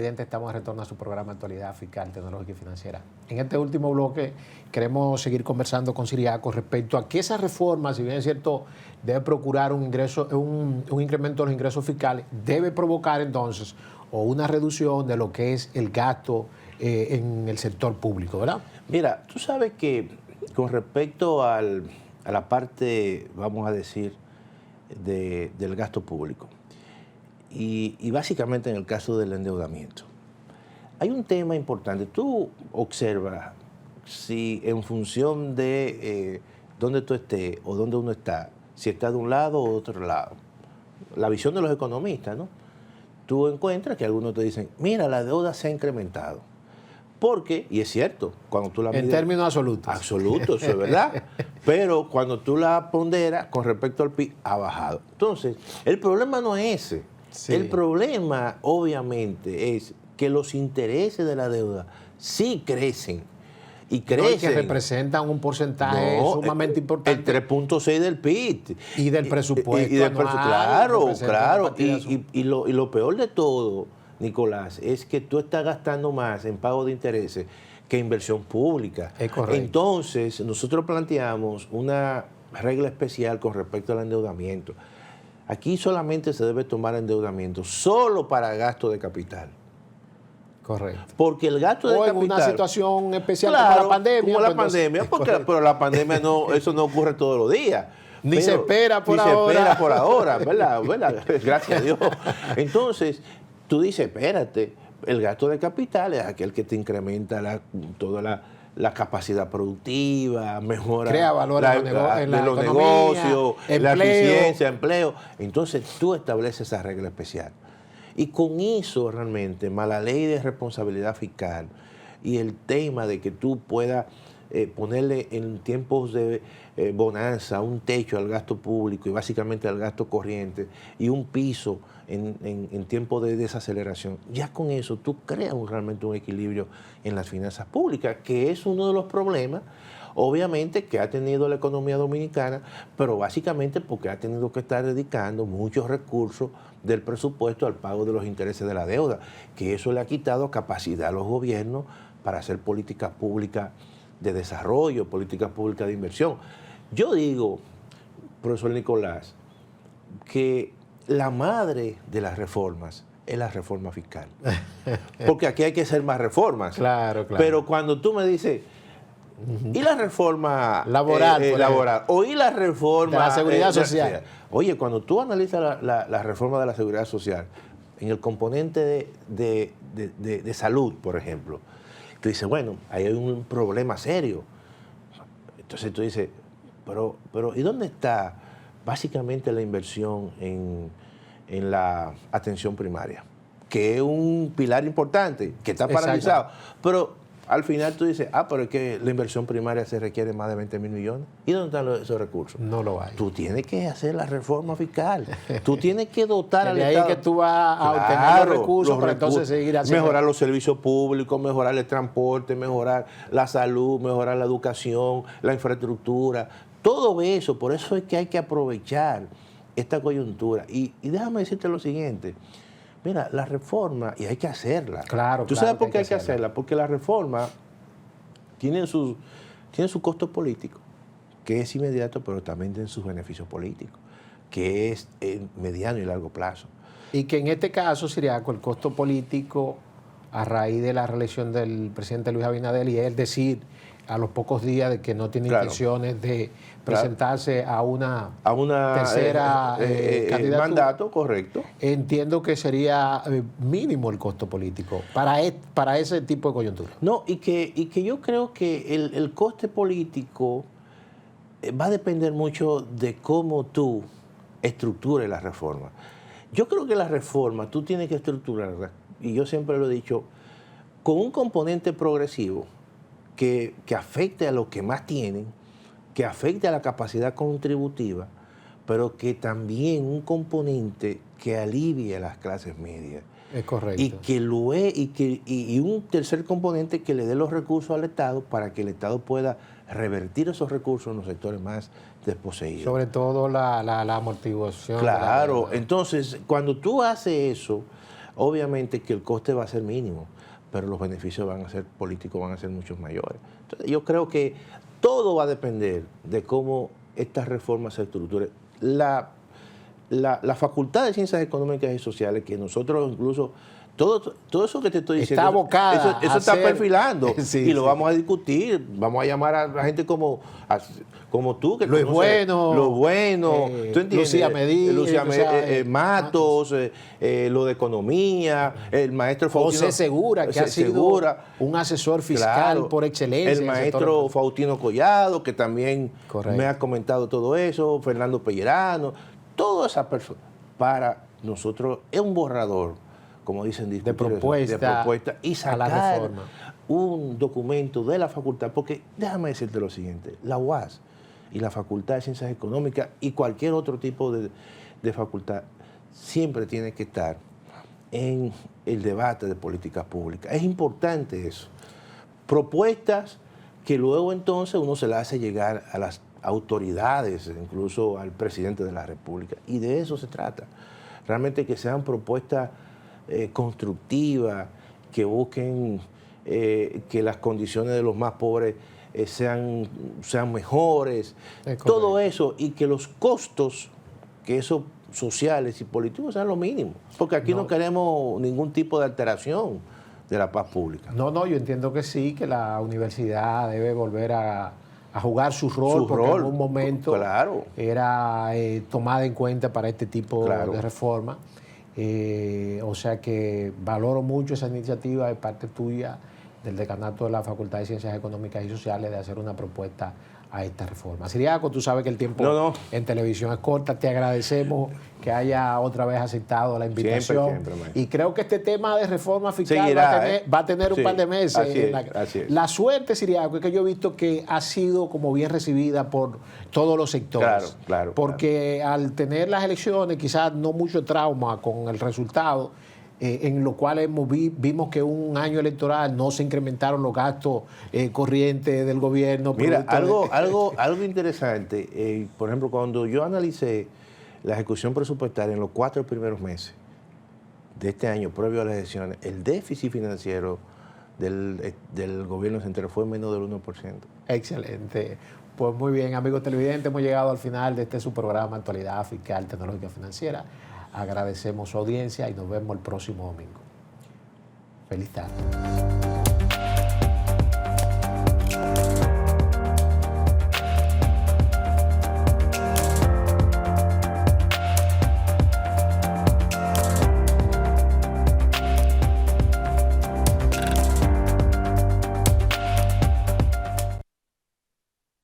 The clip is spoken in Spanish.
televidentes, estamos de retorno a su programa Actualidad Fiscal, Tecnológica y Financiera. En este último bloque queremos seguir conversando con Ciriaco respecto a que esa reforma, si bien es cierto, debe procurar un incremento de los ingresos fiscales, debe provocar entonces o una reducción de lo que es el gasto en el sector público, ¿verdad? Mira, tú sabes que con respecto a la parte, vamos a decir, del gasto público, y básicamente en el caso del endeudamiento, hay un tema importante. Tú observas si en función de dónde tú estés o dónde uno está, si está de un lado o de otro lado, la visión de los economistas, ¿no? Tú encuentras que algunos te dicen, mira, la deuda se ha incrementado. Porque, y es cierto, cuando tú la mides... En términos absolutos. Absolutos, eso es verdad. Pero cuando tú la ponderas con respecto al PIB, ha bajado. Entonces, el problema no es ese. Sí. El problema, obviamente, es que los intereses de la deuda sí crecen. Y crecen. No, que representan un porcentaje sumamente importante. El 3.6 del PIB. Y del presupuesto. Claro. Y lo peor de todo, Nicolás, es que tú estás gastando más en pago de intereses que inversión pública. Es correcto. Entonces, nosotros planteamos una regla especial con respecto al endeudamiento. Aquí solamente se debe tomar endeudamiento solo para gasto de capital. Correcto. Porque el gasto de capital... en una situación especial, claro, como la pandemia. Como la pandemia, pero la pandemia no, eso no ocurre todos los días. Ni se espera por ahora. Ni se espera por ahora, ¿verdad? Gracias a Dios. Entonces, tú dices, espérate, el gasto de capital es aquel que te incrementa toda la capacidad productiva, mejora crea valor en los negocios, la eficiencia, empleo. Entonces tú estableces esa regla especial. Y con eso realmente, más la ley de responsabilidad fiscal y el tema de que tú puedas ponerle en tiempos de bonanza un techo al gasto público y básicamente al gasto corriente y un piso en tiempos de desaceleración, ya con eso tú creas realmente un equilibrio en las finanzas públicas, que es uno de los problemas, obviamente, que ha tenido la economía dominicana, pero básicamente porque ha tenido que estar dedicando muchos recursos del presupuesto al pago de los intereses de la deuda, que eso le ha quitado capacidad a los gobiernos para hacer políticas públicas de desarrollo, políticas públicas de inversión. Yo digo, profesor Nicolás, que la madre de las reformas es la reforma fiscal. Porque aquí hay que hacer más reformas. Claro. Pero cuando tú me dices, ¿y la reforma laboral? ¿O y la reforma de la seguridad social? Oye, cuando tú analizas la reforma de la seguridad social, en el componente de salud, por ejemplo, tú dices, bueno, ahí hay un problema serio. Entonces tú dices, pero ¿y dónde está básicamente la inversión en la atención primaria? Que es un pilar importante, que está paralizado. Pero al final tú dices, pero es que la inversión primaria se requiere más de 20.000 millones. ¿Y dónde están esos recursos? No lo hay. Tú tienes que hacer la reforma fiscal. Tú tienes que dotar al Estado. De ahí que tú vas a obtener los recursos para entonces seguir haciendo. Mejorar los servicios públicos, mejorar el transporte, mejorar la salud, mejorar la educación, la infraestructura. Todo eso, por eso es que hay que aprovechar esta coyuntura. Y déjame decirte lo siguiente. Mira, la reforma, y hay que hacerla. Claro, ¿Tú sabes por qué hay que hacerla? Porque la reforma tiene su costo político, que es inmediato, pero también tiene sus beneficios políticos, que es en mediano y largo plazo. Y que en este caso, Ciriaco, el costo político, a raíz de la reelección del presidente Luis Abinader, y es decir, a los pocos días de que no tiene intenciones de presentarse a una tercera candidatura. Mandato, correcto. Entiendo que sería mínimo el costo político para ese tipo de coyuntura. No, y que yo creo que el coste político va a depender mucho de cómo tú estructures la reforma. Yo creo que la reforma tú tienes que estructurarla, y yo siempre lo he dicho, con un componente progresivo que afecte a los que más tienen, que afecte a la capacidad contributiva, pero que también un componente que alivie a las clases medias. Es correcto. Y un tercer componente que le dé los recursos al Estado para que el Estado pueda revertir esos recursos en los sectores más desposeídos. Sobre todo la amortiguación. Claro, entonces cuando tú haces eso, obviamente que el coste va a ser mínimo, pero los beneficios van a ser políticos, van a ser muchos mayores. Entonces, yo creo que todo va a depender de cómo estas reformas se estructuren. La Facultad de Ciencias Económicas y Sociales, que nosotros incluso, todo eso que te estoy diciendo, está abocada eso está perfilando, sí, y lo vamos a discutir, vamos a llamar a la gente como tú, que lo bueno, ¿tú entiendes? Lucía Medina, Matos, lo de economía, el maestro José Segura, que ha sido un asesor fiscal, claro, por excelencia. El maestro Faustino Collado, que también me ha comentado todo eso, Fernando Pellerano, todas esas personas. Para nosotros es un borrador, como dicen, de propuesta y sacar un documento de la facultad, porque déjame decirte lo siguiente, la UAS y la Facultad de Ciencias Económicas y cualquier otro tipo de facultad siempre tiene que estar en el debate de políticas públicas. Es importante eso. Propuestas que luego entonces uno se las hace llegar a las autoridades, incluso al presidente de la República, y de eso se trata. Realmente que sean propuestas constructivas, que busquen que las condiciones de los más pobres sean mejores, todo eso, y que los costos, que esos sociales y políticos sean lo mínimo, porque aquí no queremos ningún tipo de alteración de la paz pública. No, yo entiendo que sí, que la universidad debe volver a jugar su rol, porque en un momento era tomada en cuenta para este tipo de reforma. O sea que valoro mucho esa iniciativa de parte tuya, del decanato de la Facultad de Ciencias Económicas y Sociales, de hacer una propuesta a esta reforma. Siriaco, tú sabes que el tiempo en televisión es corta, te agradecemos que haya otra vez aceptado la invitación. Siempre, y creo que este tema de reforma fiscal va a tener un par de meses. Así es. La suerte, Siriaco, es que yo he visto que ha sido como bien recibida por todos los sectores. Claro. Porque al tener las elecciones, quizás no mucho trauma con el resultado, en lo cual vimos que un año electoral no se incrementaron los gastos corrientes del gobierno. Mira, algo interesante, por ejemplo, cuando yo analicé la ejecución presupuestaria en los 4 primeros meses de este año, previo a las elecciones, el déficit financiero del gobierno central fue menos del 1%. Excelente. Pues muy bien, amigos televidentes, hemos llegado al final de su programa Actualidad Fiscal, Tecnológica y Financiera. Agradecemos su audiencia y nos vemos el próximo domingo. Feliz tarde.